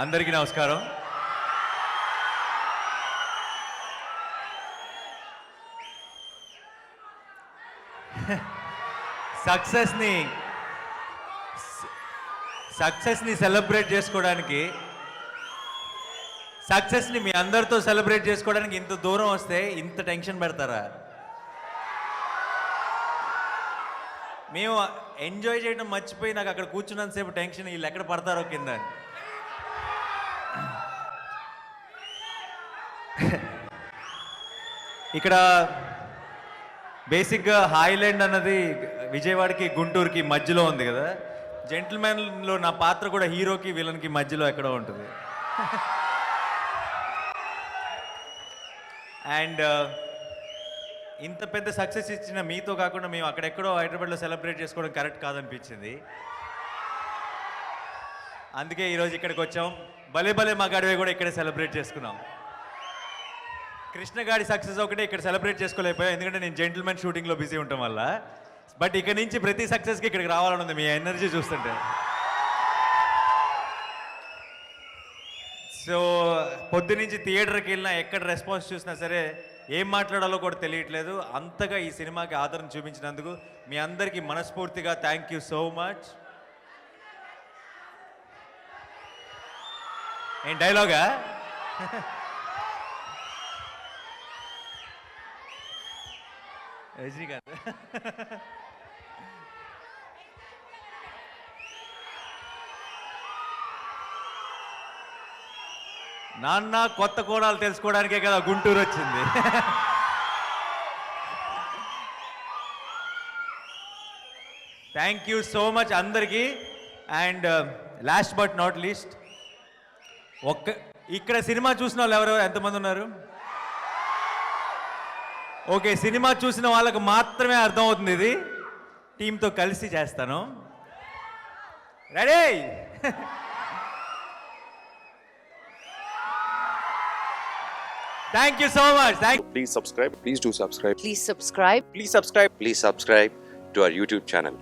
అందరికీ నమస్కారం. సక్సెస్ని సెలబ్రేట్ చేసుకోవడానికి, సక్సెస్ని మీ అందరితో సెలబ్రేట్ చేసుకోవడానికి ఇంత దూరం వస్తే ఇంత టెన్షన్ పెడతారా? మేము ఎంజాయ్ చేయడం మర్చిపోయి నాకు అక్కడ కూర్చున్నంతసేపు టెన్షన్, వీళ్ళు ఎక్కడ పడతారో కింద. ఇక్కడ బేసిక్గా హాయిలాండ్ అన్నది విజయవాడకి గుంటూరుకి మధ్యలో ఉంది కదా. జెంటిల్మెన్లో నా పాత్ర కూడా హీరోకి విలన్కి మధ్యలో ఎక్కడో ఉంటుంది. అండ్ ఇంత పెద్ద సక్సెస్ ఇచ్చిన మీతో కాకుండా మేము అక్కడెక్కడో హైదరాబాద్లో సెలబ్రేట్ చేసుకోవడం కరెక్ట్ కాదనిపించింది. అందుకే ఈరోజు ఇక్కడికి వచ్చాం. భలే భలే మగాడివే కూడా ఇక్కడే సెలబ్రేట్ చేసుకున్నాం. కృష్ణగాడి సక్సెస్ ఒకటే ఇక్కడ సెలబ్రేట్ చేసుకోలేకపోయాం, ఎందుకంటే నేను జెంటిల్మెన్ షూటింగ్లో బిజీ ఉండటం వల్ల. బట్ ఇక్కడ నుంచి ప్రతి సక్సెస్కి ఇక్కడికి రావాలని ఉంది మీ ఎనర్జీ చూస్తుంటే. సో పొద్దునుంచి థియేటర్కి వెళ్ళినా ఎక్కడ రెస్పాన్స్ చూసినా సరే ఏం మాట్లాడాలో కూడా తెలియట్లేదు. అంతగా ఈ సినిమాకి ఆదరణ చూపించినందుకు మీ అందరికీ మనస్ఫూర్తిగా థ్యాంక్ యూ సో మచ్. ఏం డైలాగా? రజనీకాంత్. నాన్న కొత్త కోణాలు తెలుసుకోవడానికే కదా గుంటూరు వచ్చింది. థ్యాంక్ యూ సో మచ్ అందరికీ. And last but not least, ఇక్కడ సినిమా చూసిన వాళ్ళు ఎవరెవరు ఎంతమంది ఉన్నారు? ఓకే, సినిమా చూసిన వాళ్ళకు మాత్రమే అర్థమవుతుంది. ఇది టీంతో కలిసి చేస్తాను. Ready? Thank you so much. Please subscribe. Please do subscribe. Please subscribe. Please subscribe. Please subscribe to our YouTube channel.